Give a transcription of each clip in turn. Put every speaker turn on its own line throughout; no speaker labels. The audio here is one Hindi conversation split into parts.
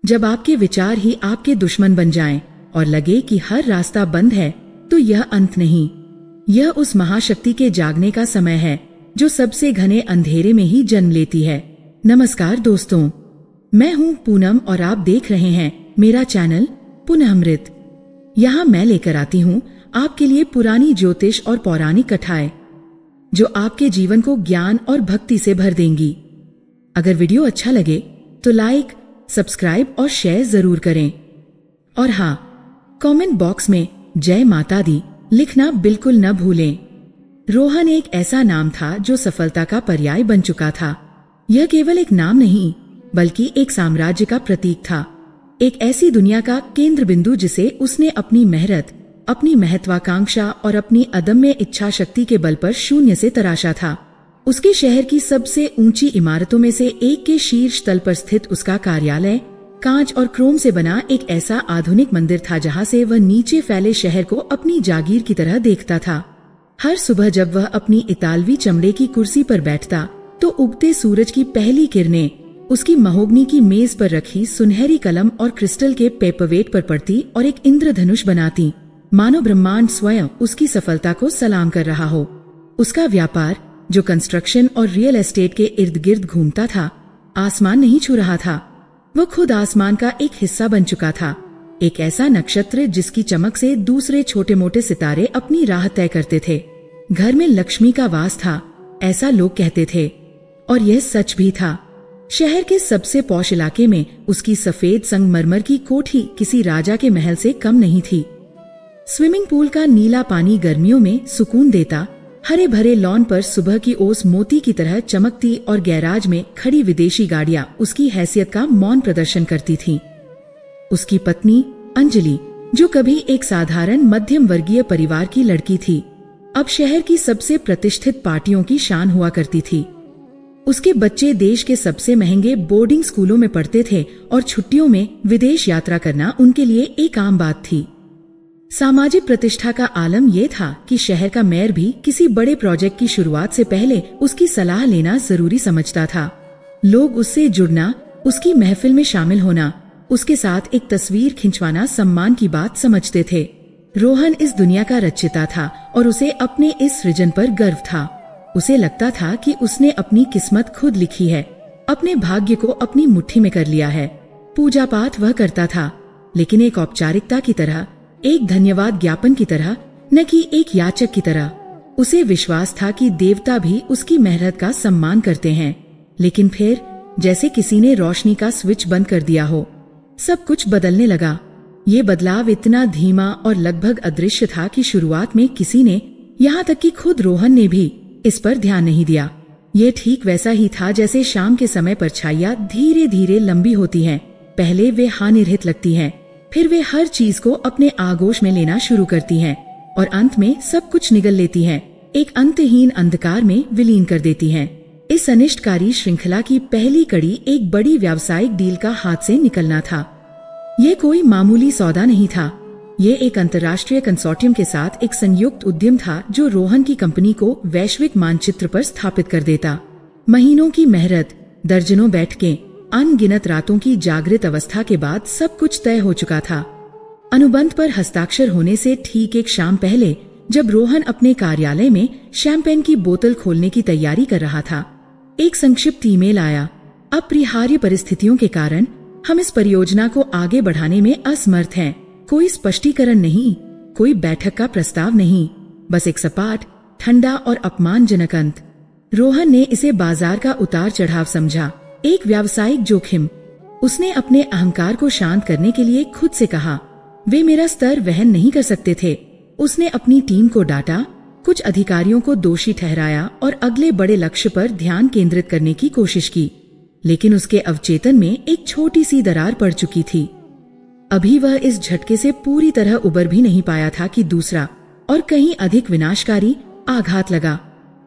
जब आपके विचार ही आपके दुश्मन बन जाएं और लगे कि हर रास्ता बंद है, तो यह अंत नहीं, यह उस महाशक्ति के जागने का समय है जो सबसे घने अंधेरे में ही जन्म लेती है। नमस्कार दोस्तों, मैं हूँ पूनम और आप देख रहे हैं मेरा चैनल पुनःमृत। यहाँ मैं लेकर आती हूँ आपके लिए पुरानी ज्योतिष और पौराणिक कथाएं जो आपके जीवन को ज्ञान और भक्ति से भर देंगी। अगर वीडियो अच्छा लगे तो लाइक, सब्सक्राइब और शेयर जरूर करें। और हाँ, कमेंट बॉक्स में जय माता दी लिखना बिल्कुल न भूलें। रोहन एक ऐसा नाम था जो सफलता का पर्याय बन चुका था। यह केवल एक नाम नहीं बल्कि एक साम्राज्य का प्रतीक था, एक ऐसी दुनिया का केंद्र बिंदु जिसे उसने अपनी मेहनत, अपनी महत्वाकांक्षा और अपनी अदम्य इच्छा शक्ति के बल पर शून्य से तराशा था। उसके शहर की सबसे ऊंची इमारतों में से एक के शीर्ष तल पर स्थित उसका कार्यालय कांच और क्रोम से बना एक ऐसा आधुनिक मंदिर था जहां से वह नीचे फैले शहर को अपनी जागीर की तरह देखता था। हर सुबह जब वह अपनी इतालवी चमड़े की कुर्सी पर बैठता तो उगते सूरज की पहली किरणें उसकी महोगनी की मेज पर रखी सुनहरी कलम और क्रिस्टल के पेपरवेट पर पड़ती और एक इंद्रधनुष बनाती, मानो ब्रह्मांड स्वयं उसकी सफलता को सलाम कर रहा हो। उसका व्यापार जो कंस्ट्रक्शन और रियल एस्टेट के इर्द गिर्द घूमता था, आसमान नहीं छू रहा था, वो खुद आसमान का एक हिस्सा बन चुका था, एक ऐसा नक्षत्र जिसकी चमक से दूसरे छोटे मोटे सितारे अपनी राह तय करते थे। घर में लक्ष्मी का वास था, ऐसा लोग कहते थे, और यह सच भी था। शहर के सबसे पॉश इलाके में उसकी सफेद संगमरमर की कोठी किसी राजा के महल से कम नहीं थी। स्विमिंग पूल का नीला पानी गर्मियों में सुकून देता, हरे भरे लॉन पर सुबह की ओस मोती की तरह चमकती और गैराज में खड़ी विदेशी गाड़ियां उसकी हैसियत का मौन प्रदर्शन करती थीं। उसकी पत्नी अंजलि, जो कभी एक साधारण मध्यम वर्गीय परिवार की लड़की थी, अब शहर की सबसे प्रतिष्ठित पार्टियों की शान हुआ करती थी। उसके बच्चे देश के सबसे महंगे बोर्डिंग स्कूलों में पढ़ते थे और छुट्टियों में विदेश यात्रा करना उनके लिए एक आम बात थी। सामाजिक प्रतिष्ठा का आलम यह था कि शहर का मेयर भी किसी बड़े प्रोजेक्ट की शुरुआत से पहले उसकी सलाह लेना जरूरी समझता था। लोग उससे जुड़ना, उसकी महफिल में शामिल होना, उसके साथ एक तस्वीर खिंचवाना सम्मान की बात समझते थे। रोहन इस दुनिया का रचयिता था और उसे अपने इस सृजन पर गर्व था। उसे लगता था कि उसने अपनी किस्मत खुद लिखी है, अपने भाग्य को अपनी मुट्ठी में कर लिया है। पूजा पाठ वह करता था, लेकिन एक औपचारिकता की तरह, एक धन्यवाद ज्ञापन की तरह, न कि एक याचक की तरह। उसे विश्वास था कि देवता भी उसकी मेहनत का सम्मान करते हैं। लेकिन फिर जैसे किसी ने रोशनी का स्विच बंद कर दिया हो, सब कुछ बदलने लगा। ये बदलाव इतना धीमा और लगभग अदृश्य था कि शुरुआत में किसी ने, यहाँ तक कि खुद रोहन ने भी इस पर ध्यान नहीं दिया। ये ठीक वैसा ही था जैसे शाम के समय परछाइयां धीरे धीरे लंबी होती हैं। पहले वे हानिरहित लगती हैं, फिर वे हर चीज को अपने आगोश में लेना शुरू करती हैं और अंत में सब कुछ निगल लेती हैं, एक अंतहीन अंधकार में विलीन कर देती हैं। इस अनिष्टकारी श्रृंखला की पहली कड़ी एक बड़ी व्यावसायिक डील का हाथ से निकलना था। ये कोई मामूली सौदा नहीं था, ये एक अंतर्राष्ट्रीय कंसोर्टियम के साथ एक संयुक्त उद्यम था जो रोहन की कंपनी को वैश्विक मानचित्र पर स्थापित कर देता। महीनों की मेहनत, दर्जनों बैठकें, अनगिनत रातों की जागृत अवस्था के बाद सब कुछ तय हो चुका था। अनुबंध पर हस्ताक्षर होने से ठीक एक शाम पहले, जब रोहन अपने कार्यालय में शैंपेन की बोतल खोलने की तैयारी कर रहा था, एक संक्षिप्त ईमेल आया। अपरिहार्य परिस्थितियों के कारण हम इस परियोजना को आगे बढ़ाने में असमर्थ हैं। कोई स्पष्टीकरण नहीं, कोई बैठक का प्रस्ताव नहीं, बस एक सपाट, ठंडा और अपमानजनक अंत। रोहन ने इसे बाजार का उतार चढ़ाव समझा, एक व्यावसायिक जोखिम। उसने अपने अहंकार को शांत करने के लिए खुद से कहा, वे मेरा स्तर वहन नहीं कर सकते थे। उसने अपनी टीम को डांटा, कुछ अधिकारियों को दोषी ठहराया और अगले बड़े लक्ष्य पर ध्यान केंद्रित करने की कोशिश की। लेकिन उसके अवचेतन में एक छोटी सी दरार पड़ चुकी थी। अभी वह इस झटके से पूरी तरह उबर भी नहीं पाया था कि दूसरा और कहीं अधिक विनाशकारी आघात लगा।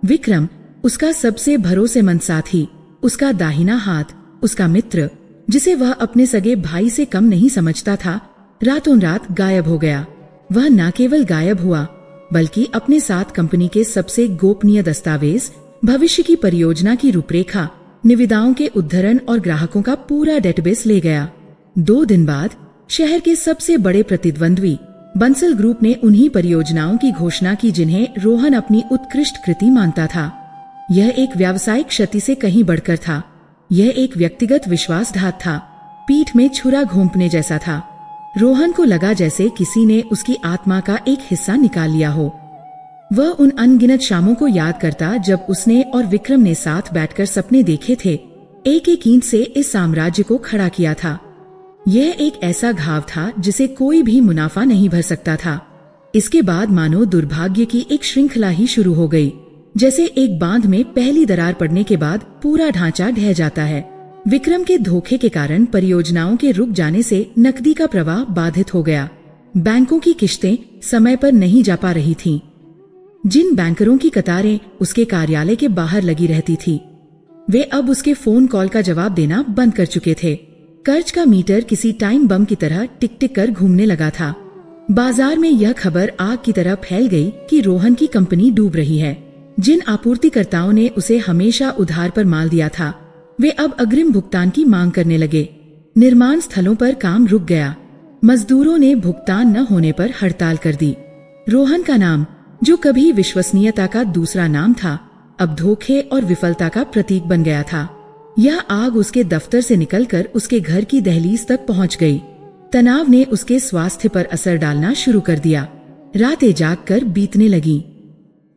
विक्रम, उसका सबसे भरोसेमंद साथी, उसका दाहिना हाथ, उसका मित्र, जिसे वह अपने सगे भाई से कम नहीं समझता था, रातों रात गायब हो गया। वह न केवल गायब हुआ बल्कि अपने साथ कंपनी के सबसे गोपनीय दस्तावेज, भविष्य की परियोजना की रूपरेखा, निविदाओं के उद्धरण और ग्राहकों का पूरा डेटाबेस ले गया। 2 दिन बाद शहर के सबसे बड़े प्रतिद्वंद्वी बंसल ग्रुप ने उन्हीं परियोजनाओं की घोषणा की जिन्हें रोहन अपनी उत्कृष्ट कृति मानता था। यह एक व्यावसायिक क्षति से कहीं बढ़कर था। यह एक व्यक्तिगत विश्वासघात था, पीठ में छुरा घोंपने जैसा था। रोहन को लगा जैसे किसी ने उसकी आत्मा का एक हिस्सा निकाल लिया हो। वह उन अनगिनत शामों को याद करता जब उसने और विक्रम ने साथ बैठकर सपने देखे थे, एक एक ईंट से इस साम्राज्य को खड़ा किया था। यह एक ऐसा घाव था जिसे कोई भी मुनाफा नहीं भर सकता था। इसके बाद मानो दुर्भाग्य की एक श्रृंखला ही शुरू हो गई। जैसे एक बांध में पहली दरार पड़ने के बाद पूरा ढांचा ढह जाता है। विक्रम के धोखे के कारण परियोजनाओं के रुक जाने से नकदी का प्रवाह बाधित हो गया। बैंकों की किश्तें समय पर नहीं जा पा रही थीं। जिन बैंकरों की कतारें उसके कार्यालय के बाहर लगी रहती थी, वे अब उसके फोन कॉल का जवाब देना बंद कर चुके थे। कर्ज का मीटर किसी टाइम बम की तरह टिक टिक कर घूमने लगा था। बाजार में यह खबर आग की तरह फैल गई कि रोहन की कंपनी डूब रही है। जिन आपूर्तिकर्ताओं ने उसे हमेशा उधार पर माल दिया था, वे अब अग्रिम भुगतान की मांग करने लगे। निर्माण स्थलों पर काम रुक गया। मजदूरों ने भुगतान न होने पर हड़ताल कर दी। रोहन का नाम, जो कभी विश्वसनीयता का दूसरा नाम था, अब धोखे और विफलता का प्रतीक बन गया था। यह आग उसके दफ्तर से निकलकर उसके घर की दहलीज तक पहुंच गई। तनाव ने उसके स्वास्थ्य पर असर डालना शुरू कर दिया। रातें जागकर बीतने लगी।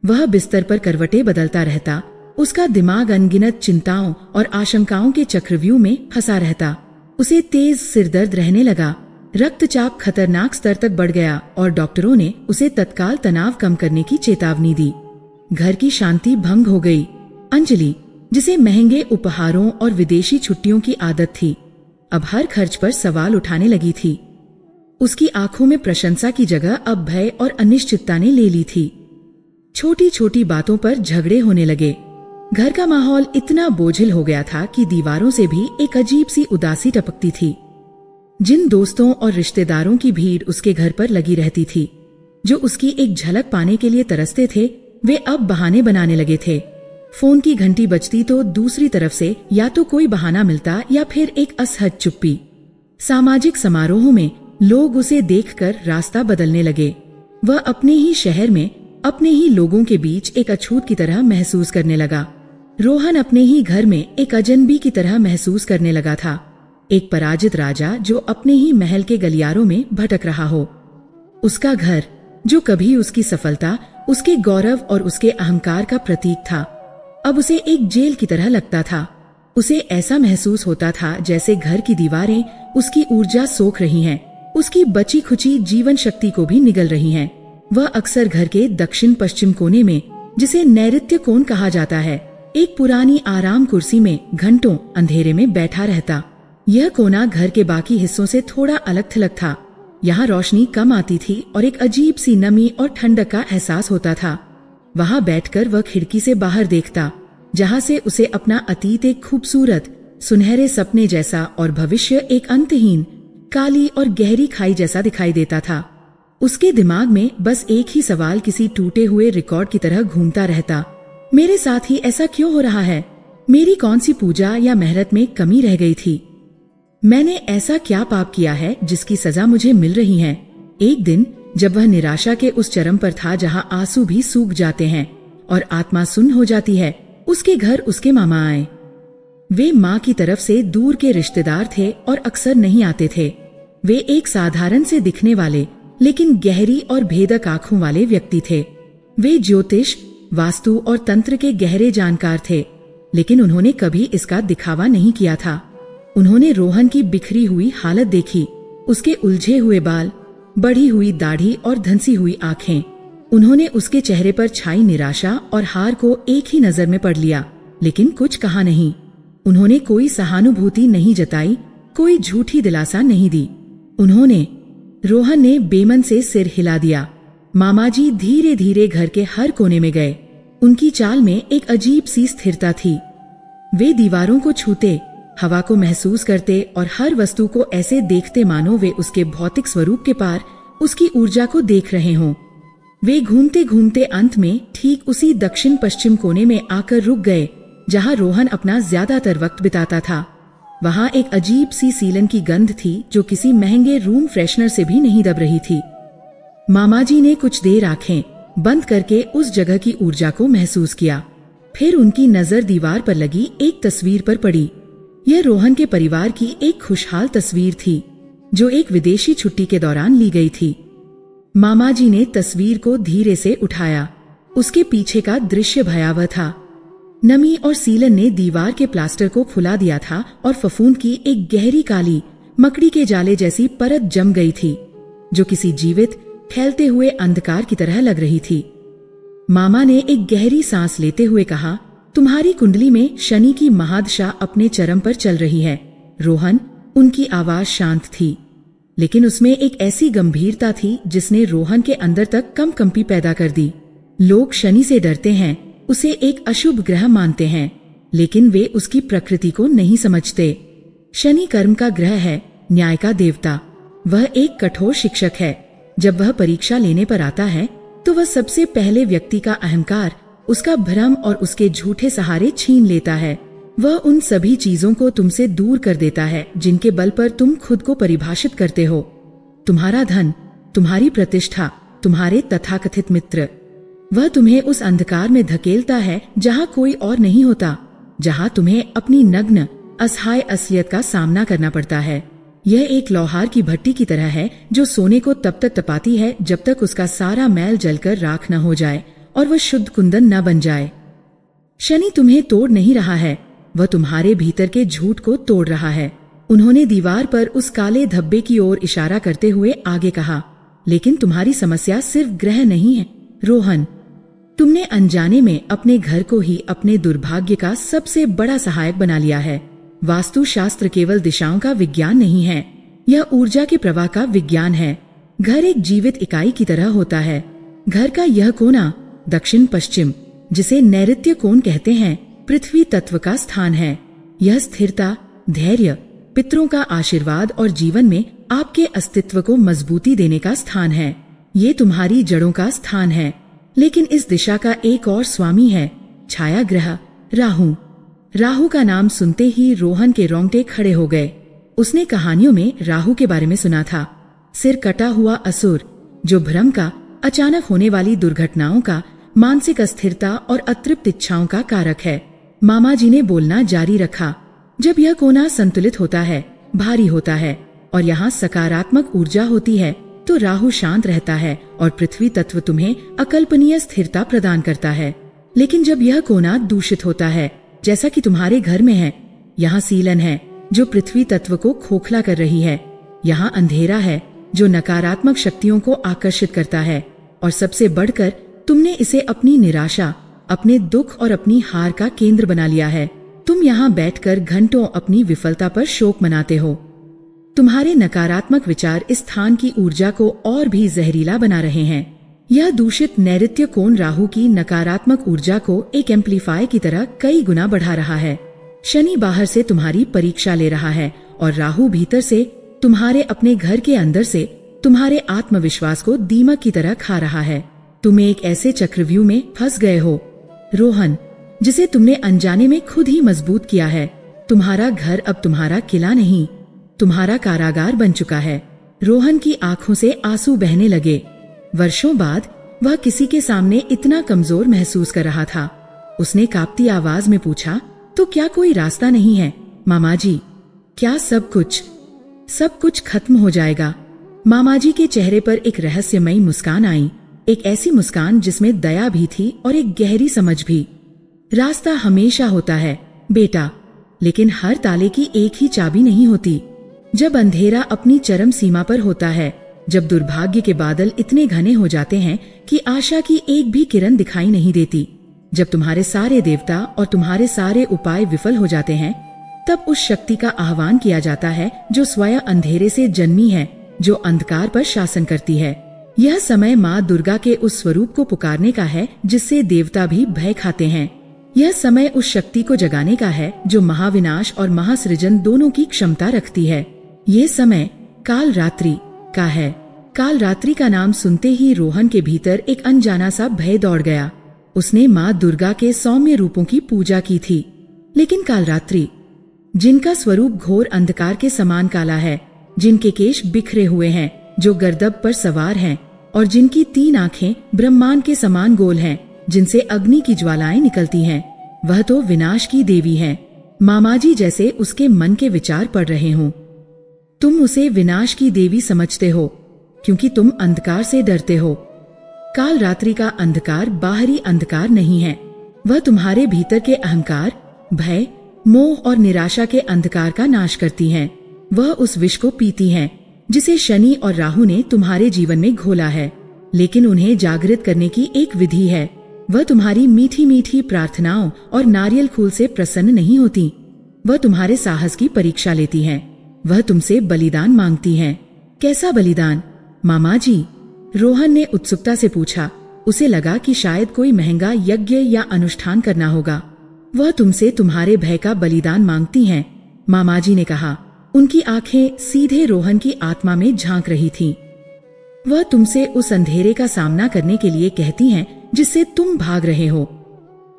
वह बिस्तर पर करवटें बदलता रहता। उसका दिमाग अनगिनत चिंताओं और आशंकाओं के चक्रव्यूह में फंसा रहता। उसे तेज सिरदर्द रहने लगा। रक्तचाप खतरनाक स्तर तक बढ़ गया और डॉक्टरों ने उसे तत्काल तनाव कम करने की चेतावनी दी। घर की शांति भंग हो गई। अंजलि, जिसे महंगे उपहारों और विदेशी छुट्टियों की आदत थी, अब हर खर्च पर सवाल उठाने लगी थी। उसकी आंखों में प्रशंसा की जगह अब भय और अनिश्चितता ने ले ली थी। छोटी छोटी बातों पर झगड़े होने लगे। घर का माहौल इतना बोझिल हो गया था कि दीवारों से भी एक अजीब सी उदासी टपकती थी। जिन दोस्तों और रिश्तेदारों की भीड़ उसके घर पर लगी रहती थी, जो उसकी एक झलक पाने के लिए तरसते थे, वे अब बहाने बनाने लगे थे। फोन की घंटी बजती तो दूसरी तरफ से या तो कोई बहाना मिलता या फिर एक असहज चुप्पी। सामाजिक समारोहों में लोग उसे देखकर रास्ता बदलने लगे। वह अपने ही शहर में अपने ही लोगों के बीच एक अछूत की तरह महसूस करने लगा। रोहन अपने ही घर में एक अजनबी की तरह महसूस करने लगा था, एक पराजित राजा जो अपने ही महल के गलियारों में भटक रहा हो। उसका घर, जो कभी उसकी सफलता, उसके गौरव और उसके अहंकार का प्रतीक था, अब उसे एक जेल की तरह लगता था। उसे ऐसा महसूस होता था जैसे घर की दीवारें उसकी ऊर्जा सोख रही हैं, उसकी बची खुची जीवन शक्ति को भी निगल रही हैं। वह अक्सर घर के दक्षिण पश्चिम कोने में, जिसे नैऋत्य कोण कहा जाता है, एक पुरानी आराम कुर्सी में घंटों अंधेरे में बैठा रहता। यह कोना घर के बाकी हिस्सों से थोड़ा अलग थलग था। यहाँ रोशनी कम आती थी और एक अजीब सी नमी और ठंडक का एहसास होता था। वहाँ बैठकर वह खिड़की से बाहर देखता, जहाँ से उसे अपना अतीत एक खूबसूरत सुनहरे सपने जैसा और भविष्य एक अंतहीन काली और गहरी खाई जैसा दिखाई देता था। उसके दिमाग में बस एक ही सवाल किसी टूटे हुए रिकॉर्ड की तरह घूमता रहता, मेरे साथ ही ऐसा क्यों हो रहा है? मेरी कौन सी पूजा या मेहनत में कमी रह गई थी? मैंने ऐसा क्या पाप किया है जिसकी सजा मुझे मिल रही है? एक दिन जब वह निराशा के उस चरम पर था जहाँ आंसू भी सूख जाते हैं और आत्मा सुन्न हो जाती है, उसके घर उसके मामा आए। वे माँ की तरफ से दूर के रिश्तेदार थे और अक्सर नहीं आते थे। वे एक साधारण से दिखने वाले लेकिन गहरी और भेदक आंखों वाले व्यक्ति थे। वे ज्योतिष, वास्तु और तंत्र के गहरे जानकार थे, लेकिन उन्होंने कभी इसका दिखावा नहीं किया था। उन्होंने रोहन की बिखरी हुई हालत देखी, उसके उलझे हुए बाल, बढ़ी हुई दाढ़ी और धंसी हुई आंखें। उन्होंने उसके चेहरे पर छाई निराशा और हार को एक ही नजर में पढ़ लिया, लेकिन कुछ कहा नहीं। उन्होंने कोई सहानुभूति नहीं जताई, कोई झूठी दिलासा नहीं दी। रोहन ने बेमन से सिर हिला दिया। मामाजी धीरे धीरे घर के हर कोने में गए। उनकी चाल में एक अजीब सी स्थिरता थी। वे दीवारों को छूते, हवा को महसूस करते और हर वस्तु को ऐसे देखते मानो वे उसके भौतिक स्वरूप के पार उसकी ऊर्जा को देख रहे हों। वे घूमते घूमते अंत में ठीक उसी दक्षिण पश्चिम कोने में आकर रुक गए जहां रोहन अपना ज्यादातर वक्त बिताता था। वहां एक अजीब सी सीलन की गंध थी जो किसी महंगे रूम फ्रेशनर से भी नहीं दब रही थी। मामाजी ने कुछ देर आंखें बंद करके उस जगह की ऊर्जा को महसूस किया। फिर उनकी नजर दीवार पर लगी एक तस्वीर पर पड़ी। यह रोहन के परिवार की एक खुशहाल तस्वीर थी जो एक विदेशी छुट्टी के दौरान ली गई थी। मामाजी ने तस्वीर को धीरे से उठाया। उसके पीछे का दृश्य भयावह था। नमी और सीलन ने दीवार के प्लास्टर को फुला दिया था और फफूंद की एक गहरी काली मकड़ी के जाले जैसी परत जम गई थी जो किसी जीवित फैलते हुए अंधकार की तरह लग रही थी। मामा ने एक गहरी सांस लेते हुए कहा, तुम्हारी कुंडली में शनि की महादशा अपने चरम पर चल रही है रोहन। उनकी आवाज शांत थी लेकिन उसमें एक ऐसी गंभीरता थी जिसने रोहन के अंदर तक कंपी पैदा कर दी। लोग शनि से डरते हैं, उसे एक अशुभ ग्रह मानते हैं, लेकिन वे उसकी प्रकृति को नहीं समझते। शनि कर्म का ग्रह है, न्याय का देवता। वह एक कठोर शिक्षक है। जब वह परीक्षा लेने पर आता है तो वह सबसे पहले व्यक्ति का अहंकार, उसका भ्रम और उसके झूठे सहारे छीन लेता है। वह उन सभी चीजों को तुमसे दूर कर देता है जिनके बल पर तुम खुद को परिभाषित करते हो। तुम्हारा धन, तुम्हारी प्रतिष्ठा, तुम्हारे तथाकथित मित्र। वह तुम्हें उस अंधकार में धकेलता है जहाँ कोई और नहीं होता, जहाँ तुम्हें अपनी नग्न असहाय असलियत का सामना करना पड़ता है। यह एक लोहार की भट्टी की तरह है जो सोने को तब तक तपाती है जब तक उसका सारा मैल जलकर राख न हो जाए और वह शुद्ध कुंदन न बन जाए। शनि तुम्हें तोड़ नहीं रहा है, वह तुम्हारे भीतर के झूठ को तोड़ रहा है। उन्होंने दीवार पर उस काले धब्बे की ओर इशारा करते हुए आगे कहा, लेकिन तुम्हारी समस्या सिर्फ ग्रह नहीं है रोहन। तुमने अनजाने में अपने घर को ही अपने दुर्भाग्य का सबसे बड़ा सहायक बना लिया है। वास्तु शास्त्र केवल दिशाओं का विज्ञान नहीं है, यह ऊर्जा के प्रवाह का विज्ञान है। घर एक जीवित इकाई की तरह होता है। घर का यह कोना दक्षिण पश्चिम, जिसे नैऋत्य कोण कहते हैं, पृथ्वी तत्व का स्थान है। यह स्थिरता, धैर्य, पितरों का आशीर्वाद और जीवन में आपके अस्तित्व को मजबूती देने का स्थान है। ये तुम्हारी जड़ों का स्थान है। लेकिन इस दिशा का एक और स्वामी है, छाया ग्रह राहु। राहु का नाम सुनते ही रोहन के रोंगटे खड़े हो गए। उसने कहानियों में राहु के बारे में सुना था, सिर कटा हुआ असुर जो भ्रम का, अचानक होने वाली दुर्घटनाओं का, मानसिक अस्थिरता और अतृप्त इच्छाओं का कारक है। मामा जी ने बोलना जारी रखा, जब यह कोना संतुलित होता है, भारी होता है और यहाँ सकारात्मक ऊर्जा होती है तो राहु शांत रहता है और पृथ्वी तत्व तुम्हें अकल्पनीय स्थिरता प्रदान करता है। लेकिन जब यह कोना दूषित होता है, जैसा कि तुम्हारे घर में है, यहाँ सीलन है जो पृथ्वी तत्व को खोखला कर रही है। यहाँ अंधेरा है जो नकारात्मक शक्तियों को आकर्षित करता है और सबसे बढ़कर तुमने इसे अपनी निराशा, अपने दुख और अपनी हार का केंद्र बना लिया है। तुम यहाँ बैठकर घंटों अपनी विफलता पर शोक मनाते हो। तुम्हारे नकारात्मक विचार इस स्थान की ऊर्जा को और भी जहरीला बना रहे हैं। यह दूषित नैऋत्य कोण राहु की नकारात्मक ऊर्जा को एक एम्पलीफायर की तरह कई गुना बढ़ा रहा है। शनि बाहर से तुम्हारी परीक्षा ले रहा है और राहु भीतर से, तुम्हारे अपने घर के अंदर से, तुम्हारे आत्मविश्वास को दीमक की तरह खा रहा है। तुम एक ऐसे चक्रव्यूह में फंस गए हो रोहन, जिसे तुमने अनजाने में खुद ही मजबूत किया है। तुम्हारा घर अब तुम्हारा किला नहीं, तुम्हारा कारागार बन चुका है। रोहन की आंखों से आंसू बहने लगे। वर्षों बाद वह किसी के सामने इतना कमजोर महसूस कर रहा था। उसने कांपती आवाज में पूछा, तो क्या कोई रास्ता नहीं है मामाजी? क्या सब कुछ खत्म हो जाएगा? मामाजी के चेहरे पर एक रहस्यमयी मुस्कान आई, एक ऐसी मुस्कान जिसमें दया भी थी और एक गहरी समझ भी। रास्ता हमेशा होता है बेटा, लेकिन हर ताले की एक ही चाबी नहीं होती। जब अंधेरा अपनी चरम सीमा पर होता है, जब दुर्भाग्य के बादल इतने घने हो जाते हैं कि आशा की एक भी किरण दिखाई नहीं देती, जब तुम्हारे सारे देवता और तुम्हारे सारे उपाय विफल हो जाते हैं, तब उस शक्ति का आह्वान किया जाता है जो स्वयं अंधेरे से जन्मी है, जो अंधकार पर शासन करती है। यह समय माँ दुर्गा के उस स्वरूप को पुकारने का है जिससे देवता भी भय खाते हैं। यह समय उस शक्ति को जगाने का है जो महाविनाश और महासृजन दोनों की क्षमता रखती है। ये समय काल रात्रि का है। काल रात्रि का नाम सुनते ही रोहन के भीतर एक अनजाना सा भय दौड़ गया। उसने माँ दुर्गा के सौम्य रूपों की पूजा की थी, लेकिन काल रात्रि, जिनका स्वरूप घोर अंधकार के समान काला है, जिनके केश बिखरे हुए हैं, जो गर्दब पर सवार हैं, और जिनकी 3 आंखें ब्रह्मांड के समान गोल हैं, जिनसे अग्नि की ज्वालाएं निकलती हैं, वह तो विनाश की देवी है। मामाजी जैसे उसके मन के विचार पढ़ रहे हों। तुम उसे विनाश की देवी समझते हो क्योंकि तुम अंधकार से डरते हो। काल रात्रि का अंधकार बाहरी अंधकार नहीं है, वह तुम्हारे भीतर के अहंकार, भय, मोह और निराशा के अंधकार का नाश करती है। वह उस विष को पीती है जिसे शनि और राहु ने तुम्हारे जीवन में घोला है, लेकिन उन्हें जागृत करने की एक विधि है। वह तुम्हारी मीठी मीठी प्रार्थनाओं और नारियल फूल से प्रसन्न नहीं होती। वह तुम्हारे साहस की परीक्षा लेती है। वह तुमसे बलिदान मांगती है। कैसा बलिदान मामा जी? रोहन ने उत्सुकता से पूछा। उसे लगा कि शायद कोई महंगा यज्ञ या अनुष्ठान करना होगा। वह तुमसे तुम्हारे भय का बलिदान मांगती हैं, मामाजी ने कहा। उनकी आंखें सीधे रोहन की आत्मा में झांक रही थीं। वह तुमसे उस अंधेरे का सामना करने के लिए कहती हैं जिससे तुम भाग रहे हो।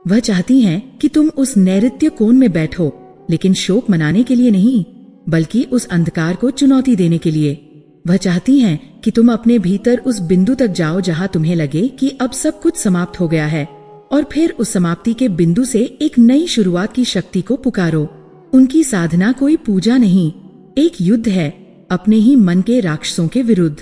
वह चाहती हैं कि तुम उस नैऋत्य कोण में बैठो, लेकिन शोक मनाने के लिए नहीं, बल्कि उस अंधकार को चुनौती देने के लिए। वह चाहती हैं कि तुम अपने भीतर उस बिंदु तक जाओ जहां तुम्हें लगे कि अब सब कुछ समाप्त हो गया है, और फिर उस समाप्ति के बिंदु से एक नई शुरुआत की शक्ति को पुकारो। उनकी साधना कोई पूजा नहीं, एक युद्ध है अपने ही मन के राक्षसों के विरुद्ध।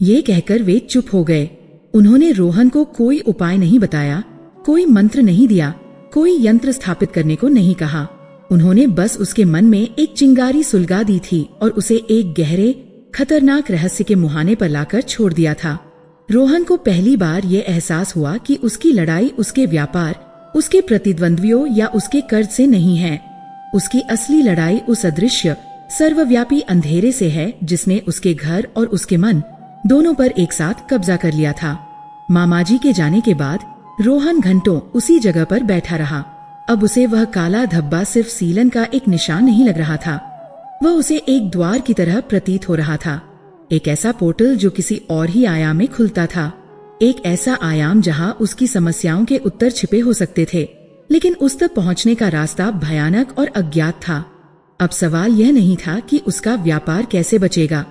ये कहकर वे चुप हो गए। उन्होंने रोहन को कोई उपाय नहीं बताया, कोई मंत्र नहीं दिया, कोई यंत्र स्थापित करने को नहीं कहा। उन्होंने बस उसके मन में एक चिंगारी सुलगा दी थी और उसे एक गहरे खतरनाक रहस्य के मुहाने पर लाकर छोड़ दिया था। रोहन को पहली बार ये एहसास हुआ कि उसकी लड़ाई उसके व्यापार, उसके प्रतिद्वंद्वियों या उसके कर्ज से नहीं है। उसकी असली लड़ाई उस अदृश्य सर्वव्यापी अंधेरे से है जिसने उसके घर और उसके मन दोनों पर एक साथ कब्जा कर लिया था। मामाजी के जाने के बाद रोहन घंटों उसी जगह पर बैठा रहा। अब उसे वह काला धब्बा सिर्फ सीलन का एक निशान नहीं लग रहा था, वह उसे एक द्वार की तरह प्रतीत हो रहा था। एक ऐसा पोर्टल जो किसी और ही आयाम में खुलता था, एक ऐसा आयाम जहां उसकी समस्याओं के उत्तर छिपे हो सकते थे, लेकिन उस तक पहुंचने का रास्ता भयानक और अज्ञात था। अब सवाल यह नहीं था कि उसका व्यापार कैसे बचेगा,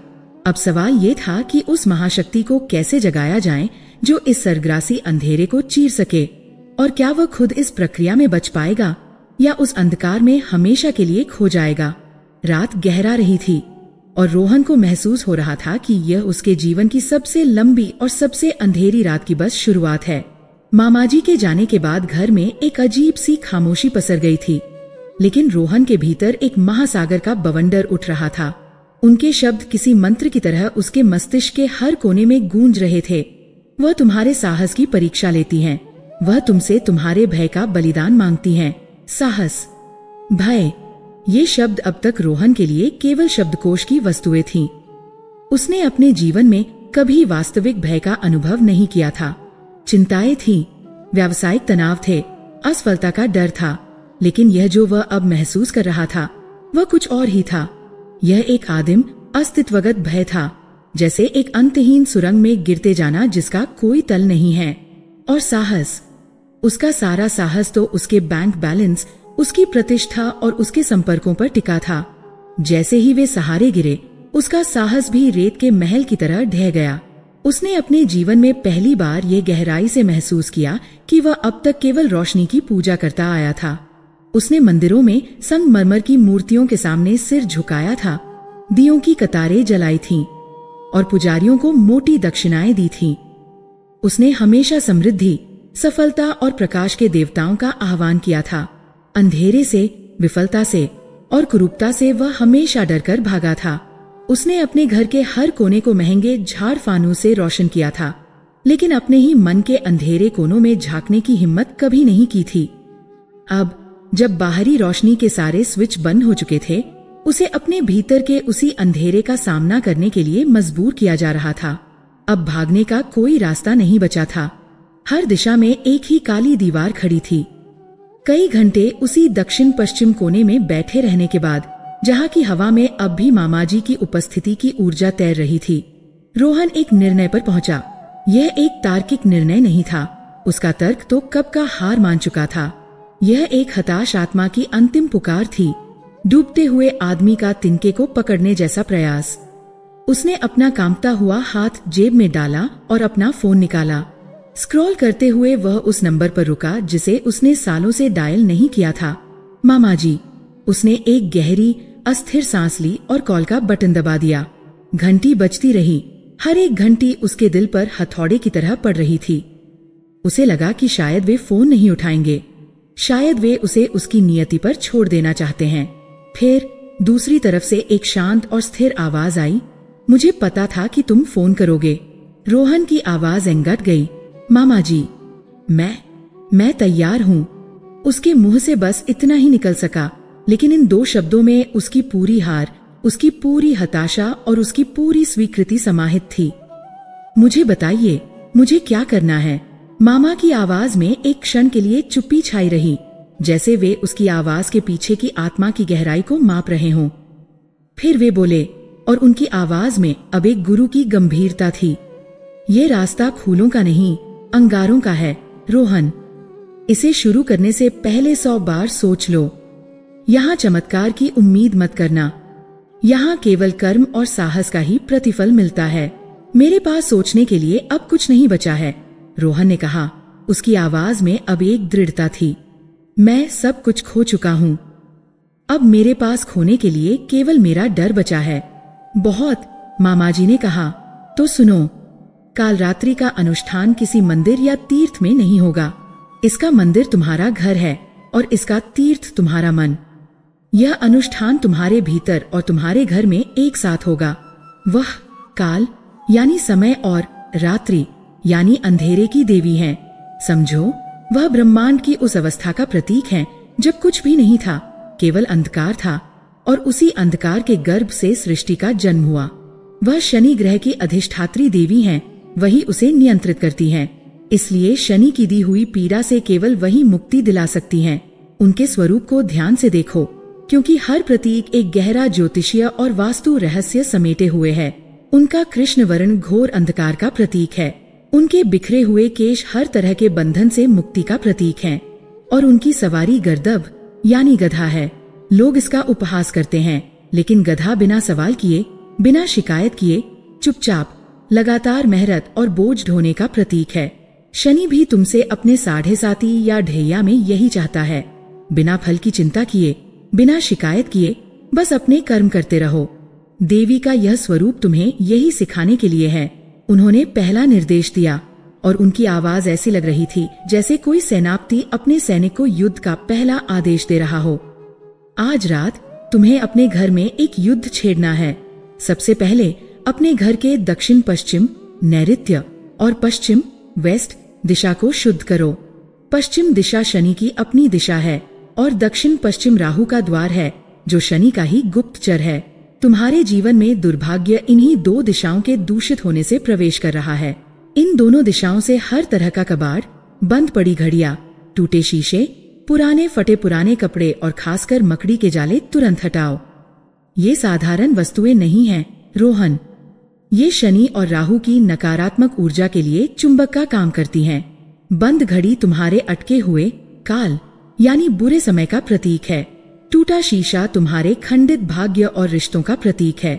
अब सवाल ये था कि उस महाशक्ति को कैसे जगाया जाए जो इस सरग्रासी अंधेरे को चीर सके, और क्या वह खुद इस प्रक्रिया में बच पाएगा या उस अंधकार में हमेशा के लिए खो जाएगा। रात गहरा रही थी और रोहन को महसूस हो रहा था कि यह उसके जीवन की सबसे लंबी और सबसे अंधेरी रात की बस शुरुआत है। मामाजी के जाने के बाद घर में एक अजीब सी खामोशी पसर गई थी, लेकिन रोहन के भीतर एक महासागर का बवंडर उठ रहा था। उनके शब्द किसी मंत्र की तरह उसके मस्तिष्क के हर कोने में गूंज रहे थे। वह तुम्हारे साहस की परीक्षा लेती हैं, वह तुमसे तुम्हारे भय का बलिदान मांगती हैं। साहस, भय, ये शब्द अब तक रोहन के लिए केवल शब्दकोश की वस्तुएं थीं। उसने अपने जीवन में कभी वास्तविक भय का अनुभव नहीं किया था। चिंताएं थीं, व्यावसायिक तनाव थे, असफलता का डर था, लेकिन यह जो वह अब महसूस कर रहा था वह कुछ और ही था। यह एक आदिम अस्तित्वगत भय था, जैसे एक अंतहीन सुरंग में गिरते जाना जिसका कोई तल नहीं है। और साहस, उसका सारा साहस तो उसके बैंक बैलेंस, उसकी प्रतिष्ठा और उसके संपर्कों पर टिका था। जैसे ही वे सहारे गिरे, उसका साहस भी रेत के महल की तरह ढह गया। उसने अपने जीवन में पहली बार ये गहराई से महसूस किया कि वह अब तक केवल रोशनी की पूजा करता आया था। उसने मंदिरों में संगमरमर की मूर्तियों के सामने सिर झुकाया था, दियों की कतारें जलाई थीं और पुजारियों को मोटी दक्षिणाएं दी थीं। उसने हमेशा समृद्धि, सफलता और प्रकाश के देवताओं का आह्वान किया था। अंधेरे से, विफलता से और कुरूपता से वह हमेशा डरकर भागा था। उसने अपने घर के हर कोने को महंगे झाड़ फानूस से रोशन किया था, लेकिन अपने ही मन के अंधेरे कोनों में झांकने की हिम्मत कभी नहीं की थी। अब जब बाहरी रोशनी के सारे स्विच बंद हो चुके थे, उसे अपने भीतर के उसी अंधेरे का सामना करने के लिए मजबूर किया जा रहा था। अब भागने का कोई रास्ता नहीं बचा था। हर दिशा में एक ही काली दीवार खड़ी थी। कई घंटे उसी दक्षिण पश्चिम कोने में बैठे रहने के बाद, जहाँ की हवा में अब भी मामाजी की उपस्थिति की ऊर्जा तैर रही थी, रोहन एक निर्णय पर पहुंचा। यह एक तार्किक निर्णय नहीं था, उसका तर्क तो कब का हार मान चुका था। यह एक हताश आत्मा की अंतिम पुकार थी। डूबते हुए आदमी का तिनके को पकड़ने जैसा प्रयास। उसने अपना कांपता हुआ हाथ जेब में डाला और अपना फोन निकाला। स्क्रॉल करते हुए वह उस नंबर पर रुका जिसे उसने सालों से डायल नहीं किया था। मामा जी। उसने एक गहरी अस्थिर सांस ली और कॉल का बटन दबा दिया। घंटी बजती रही। हर एक घंटी उसके दिल पर हथौड़े की तरह पड़ रही थी। उसे लगा कि शायद वे फोन नहीं उठाएंगे, शायद वे उसे उसकी नियति पर छोड़ देना चाहते हैं। फिर दूसरी तरफ से एक शांत और स्थिर आवाज आई, मुझे पता था कि तुम फोन करोगे। रोहन की आवाज एंगट गई। मामा जी, मैं तैयार हूँ। उसके मुंह से बस इतना ही निकल सका, लेकिन इन दो शब्दों में उसकी पूरी हार, उसकी पूरी हताशा और उसकी पूरी स्वीकृति समाहित थी। मुझे बताइए, मुझे क्या करना है? मामा की आवाज में एक क्षण के लिए चुप्पी छाई रही, जैसे वे उसकी आवाज के पीछे की आत्मा की गहराई को माप रहे हों। फिर वे बोले, और उनकी आवाज में अब एक गुरु की गंभीरता थी। ये रास्ता फूलों का नहीं, अंगारों का है रोहन। इसे शुरू करने से पहले 100 बार सोच लो। यहाँ चमत्कार की उम्मीद मत करना। यहाँ केवल कर्म और साहस का ही प्रतिफल मिलता है। मेरे पास सोचने के लिए अब कुछ नहीं बचा है, रोहन ने कहा। उसकी आवाज में अब एक दृढ़ता थी। मैं सब कुछ खो चुका हूँ। अब मेरे पास खोने के लिए केवल मेरा डर बचा है। बहुत, मामाजी ने कहा। तो सुनो, काल रात्रि का अनुष्ठान किसी मंदिर या तीर्थ में नहीं होगा। इसका मंदिर तुम्हारा घर है और इसका तीर्थ तुम्हारा मन। यह अनुष्ठान तुम्हारे भीतर और तुम्हारे घर में एक साथ होगा। वह काल यानी समय और रात्रि यानी अंधेरे की देवी हैं। समझो, वह ब्रह्मांड की उस अवस्था का प्रतीक है जब कुछ भी नहीं था, केवल अंधकार था, और उसी अंधकार के गर्भ से सृष्टि का जन्म हुआ। वह शनि ग्रह की अधिष्ठात्री देवी हैं, वही उसे नियंत्रित करती हैं। इसलिए शनि की दी हुई पीड़ा से केवल वही मुक्ति दिला सकती हैं। उनके स्वरूप को ध्यान से देखो, क्योंकि हर प्रतीक एक गहरा ज्योतिषीय और वास्तु रहस्य समेटे हुए है। उनका कृष्ण वर्ण घोर अंधकार का प्रतीक है। उनके बिखरे हुए केश हर तरह के बंधन से मुक्ति का प्रतीक हैं, और उनकी सवारी गर्दभ यानी गधा है। लोग इसका उपहास करते हैं, लेकिन गधा बिना सवाल किए, बिना शिकायत किए, चुपचाप लगातार मेहनत और बोझ ढोने का प्रतीक है। शनि भी तुमसे अपने साढ़े साथी या ढैया में यही चाहता है। बिना फल की चिंता किए, बिना शिकायत किए, बस अपने कर्म करते रहो। देवी का यह स्वरूप तुम्हें यही सिखाने के लिए है। उन्होंने पहला निर्देश दिया, और उनकी आवाज ऐसी लग रही थी जैसे कोई सेनापति अपने सैनिक को युद्ध का पहला आदेश दे रहा हो। आज रात तुम्हें अपने घर में एक युद्ध छेड़ना है। सबसे पहले अपने घर के दक्षिण पश्चिम, नैऋत्य और पश्चिम वेस्ट दिशा को शुद्ध करो। पश्चिम दिशा शनि की अपनी दिशा है और दक्षिण पश्चिम राहु का द्वार है, जो शनि का ही गुप्तचर है। तुम्हारे जीवन में दुर्भाग्य इन्हीं दो दिशाओं के दूषित होने से प्रवेश कर रहा है। इन दोनों दिशाओं से हर तरह का कबाड़, बंद पड़ी घड़ियां, टूटे शीशे, पुराने फटे पुराने कपड़े और खासकर मकड़ी के जाले तुरंत हटाओ। ये साधारण वस्तुएं नहीं हैं, रोहन। ये शनि और राहु की नकारात्मक ऊर्जा के लिए चुंबक का काम करती हैं। बंद घड़ी तुम्हारे अटके हुए काल यानी बुरे समय का प्रतीक है। टूटा शीशा तुम्हारे खंडित भाग्य और रिश्तों का प्रतीक है,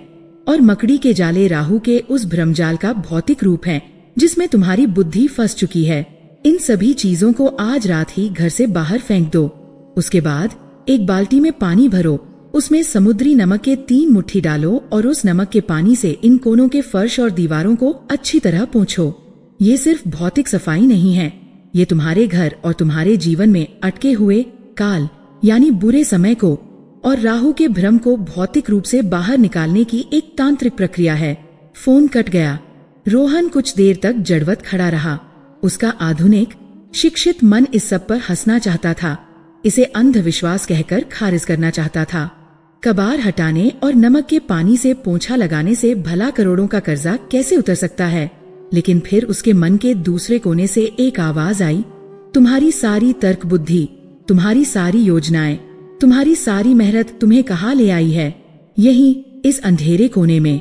और मकड़ी के जाले राहु के उस भ्रमजाल का भौतिक रूप है जिसमें तुम्हारी बुद्धि फंस चुकी है। इन सभी चीजों को आज रात ही घर से बाहर फेंक दो। उसके बाद एक बाल्टी में पानी भरो, उसमें समुद्री नमक के 3 मुट्ठी डालो और उस नमक के पानी से इन कोनों के फर्श और दीवारों को अच्छी तरह पोंछो। ये सिर्फ भौतिक सफाई नहीं है, ये तुम्हारे घर और तुम्हारे जीवन में अटके हुए काल यानी बुरे समय को और राहु के भ्रम को भौतिक रूप से बाहर निकालने की एक तांत्रिक प्रक्रिया है। फोन कट गया। रोहन कुछ देर तक जड़वत खड़ा रहा। उसका आधुनिक शिक्षित मन इस सब पर हंसना चाहता था, इसे अंधविश्वास कहकर खारिज करना चाहता था। कबाड़ हटाने और नमक के पानी से पोंछा लगाने से भला करोड़ों का कर्जा कैसे उतर सकता है? लेकिन फिर उसके मन के दूसरे कोने से एक आवाज आई, तुम्हारी सारी तर्क बुद्धि, तुम्हारी सारी योजनाएं, तुम्हारी सारी मेहनत तुम्हें कहाँ ले आई है? यहीं इस अंधेरे कोने में।